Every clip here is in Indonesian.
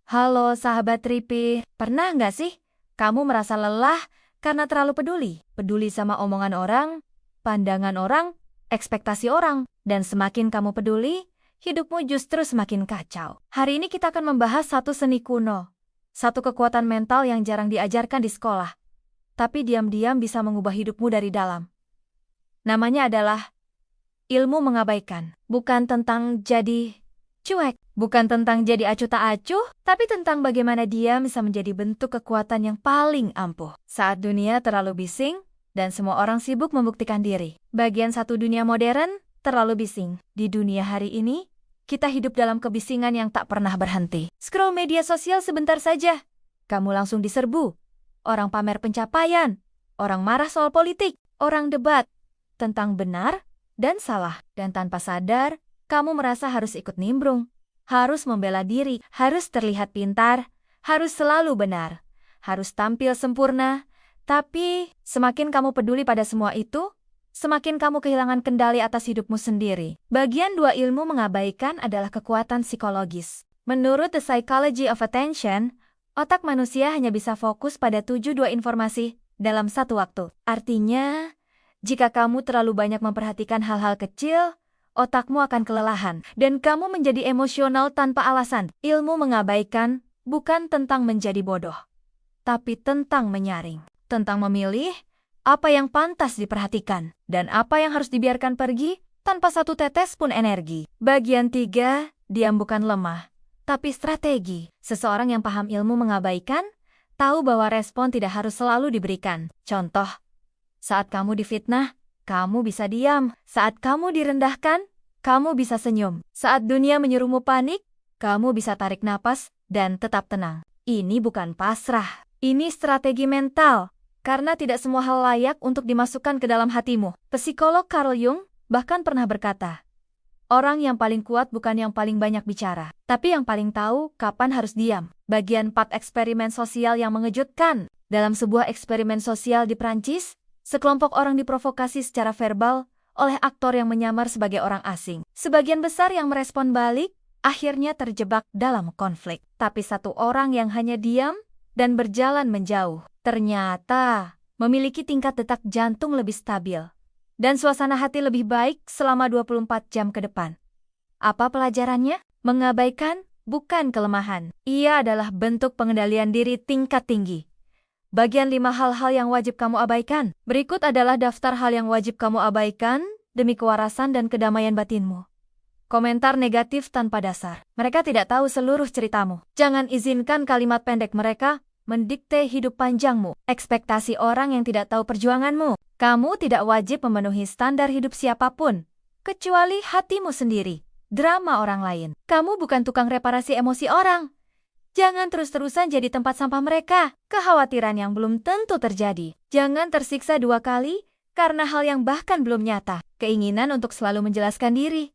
Halo sahabat Tripi, pernah nggak sih kamu merasa lelah karena terlalu peduli? Peduli sama omongan orang, pandangan orang, ekspektasi orang. Dan semakin kamu peduli, hidupmu justru semakin kacau. Hari ini kita akan membahas satu seni kuno. Satu kekuatan mental yang jarang diajarkan di sekolah. Tapi diam-diam bisa mengubah hidupmu dari dalam. Namanya adalah ilmu mengabaikan. Bukan tentang jadi cuek. Bukan tentang jadi acuh tak acuh, tapi tentang bagaimana dia bisa menjadi bentuk kekuatan yang paling ampuh. Saat dunia terlalu bising, dan semua orang sibuk membuktikan diri. Bagian satu dunia modern, terlalu bising. Di dunia hari ini, kita hidup dalam kebisingan yang tak pernah berhenti. Scroll media sosial sebentar saja, kamu langsung diserbu. Orang pamer pencapaian, orang marah soal politik, orang debat tentang benar dan salah. Dan tanpa sadar, kamu merasa harus ikut nimbrung. Harus membela diri, harus terlihat pintar, harus selalu benar, harus tampil sempurna. Tapi, semakin kamu peduli pada semua itu, semakin kamu kehilangan kendali atas hidupmu sendiri. Bagian dua ilmu mengabaikan adalah kekuatan psikologis. Menurut The Psychology of Attention, otak manusia hanya bisa fokus pada 7 informasi dalam satu waktu. Artinya, jika kamu terlalu banyak memperhatikan hal-hal kecil, otakmu akan kelelahan, dan kamu menjadi emosional tanpa alasan. Ilmu mengabaikan bukan tentang menjadi bodoh, tapi tentang menyaring. Tentang memilih apa yang pantas diperhatikan, dan apa yang harus dibiarkan pergi tanpa satu tetes pun energi. Bagian 3, diam bukan lemah, tapi strategi. Seseorang yang paham ilmu mengabaikan, tahu bahwa respon tidak harus selalu diberikan. Contoh, saat kamu difitnah, kamu bisa diam. Saat kamu direndahkan, kamu bisa senyum. Saat dunia menyuruhmu panik, kamu bisa tarik napas dan tetap tenang. Ini bukan pasrah. Ini strategi mental. Karena tidak semua hal layak untuk dimasukkan ke dalam hatimu. Psikolog Carl Jung bahkan pernah berkata, orang yang paling kuat bukan yang paling banyak bicara, tapi yang paling tahu kapan harus diam. Bagian 4 eksperimen sosial yang mengejutkan. Dalam sebuah eksperimen sosial di Prancis, sekelompok orang diprovokasi secara verbal oleh aktor yang menyamar sebagai orang asing. Sebagian besar yang merespon balik akhirnya terjebak dalam konflik. Tapi satu orang yang hanya diam dan berjalan menjauh, ternyata memiliki tingkat detak jantung lebih stabil dan suasana hati lebih baik selama 24 jam ke depan. Apa pelajarannya? Mengabaikan bukan kelemahan. Ia adalah bentuk pengendalian diri tingkat tinggi. Bagian 5 hal-hal yang wajib kamu abaikan. Berikut adalah daftar hal yang wajib kamu abaikan demi kewarasan dan kedamaian batinmu. Komentar negatif tanpa dasar. Mereka tidak tahu seluruh ceritamu. Jangan izinkan kalimat pendek mereka mendikte hidup panjangmu. Ekspektasi orang yang tidak tahu perjuanganmu. Kamu tidak wajib memenuhi standar hidup siapapun, kecuali hatimu sendiri. Drama orang lain. Kamu bukan tukang reparasi emosi orang. Jangan terus-terusan jadi tempat sampah mereka. Kekhawatiran yang belum tentu terjadi. Jangan tersiksa 2 kali karena hal yang bahkan belum nyata. Keinginan untuk selalu menjelaskan diri.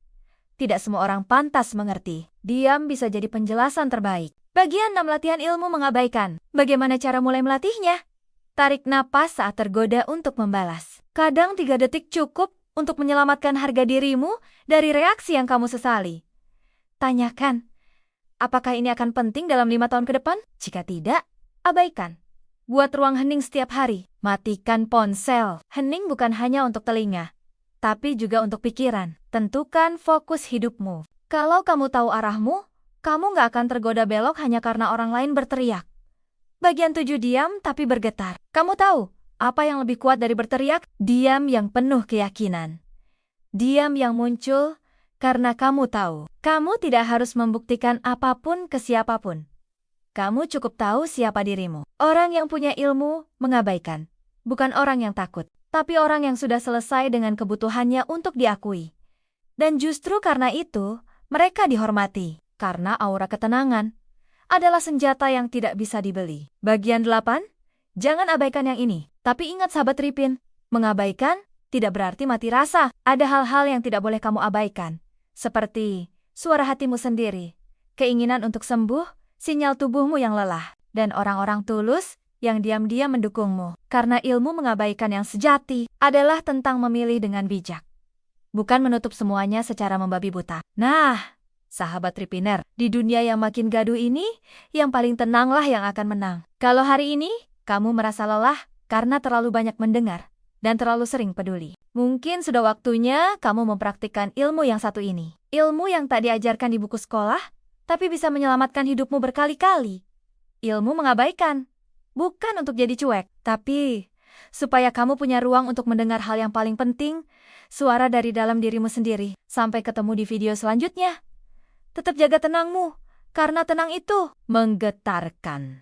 Tidak semua orang pantas mengerti. Diam bisa jadi penjelasan terbaik. Bagian 6 latihan ilmu mengabaikan. Bagaimana cara mulai melatihnya? Tarik napas saat tergoda untuk membalas. Kadang 3 detik cukup untuk menyelamatkan harga dirimu dari reaksi yang kamu sesali. Tanyakan, apakah ini akan penting dalam 5 tahun ke depan? Jika tidak, abaikan. Buat ruang hening setiap hari. Matikan ponsel. Hening bukan hanya untuk telinga, tapi juga untuk pikiran. Tentukan fokus hidupmu. Kalau kamu tahu arahmu, kamu nggak akan tergoda belok hanya karena orang lain berteriak. Bagian 7, diam tapi bergetar. Kamu tahu apa yang lebih kuat dari berteriak? Diam yang penuh keyakinan. Diam yang muncul karena kamu tahu. Kamu tidak harus membuktikan apapun ke siapapun. Kamu cukup tahu siapa dirimu. Orang yang punya ilmu mengabaikan. Bukan orang yang takut, tapi orang yang sudah selesai dengan kebutuhannya untuk diakui. Dan justru karena itu, mereka dihormati. Karena aura ketenangan adalah senjata yang tidak bisa dibeli. Bagian 8, jangan abaikan yang ini. Tapi ingat sahabat Tripin, mengabaikan tidak berarti mati rasa. Ada hal-hal yang tidak boleh kamu abaikan. Seperti suara hatimu sendiri, keinginan untuk sembuh, sinyal tubuhmu yang lelah, dan orang-orang tulus yang diam-diam mendukungmu. Karena ilmu mengabaikan yang sejati adalah tentang memilih dengan bijak. Bukan menutup semuanya secara membabi buta. Nah, Sahabat Tripiner, di dunia yang makin gaduh ini, yang paling tenanglah yang akan menang. Kalau hari ini, kamu merasa lelah karena terlalu banyak mendengar dan terlalu sering peduli. Mungkin sudah waktunya kamu mempraktikkan ilmu yang satu ini. Ilmu yang tak diajarkan di buku sekolah, tapi bisa menyelamatkan hidupmu berkali-kali. Ilmu mengabaikan, bukan untuk jadi cuek, tapi supaya kamu punya ruang untuk mendengar hal yang paling penting, suara dari dalam dirimu sendiri. Sampai ketemu di video selanjutnya. Tetap jaga tenangmu, karena tenang itu menggetarkan.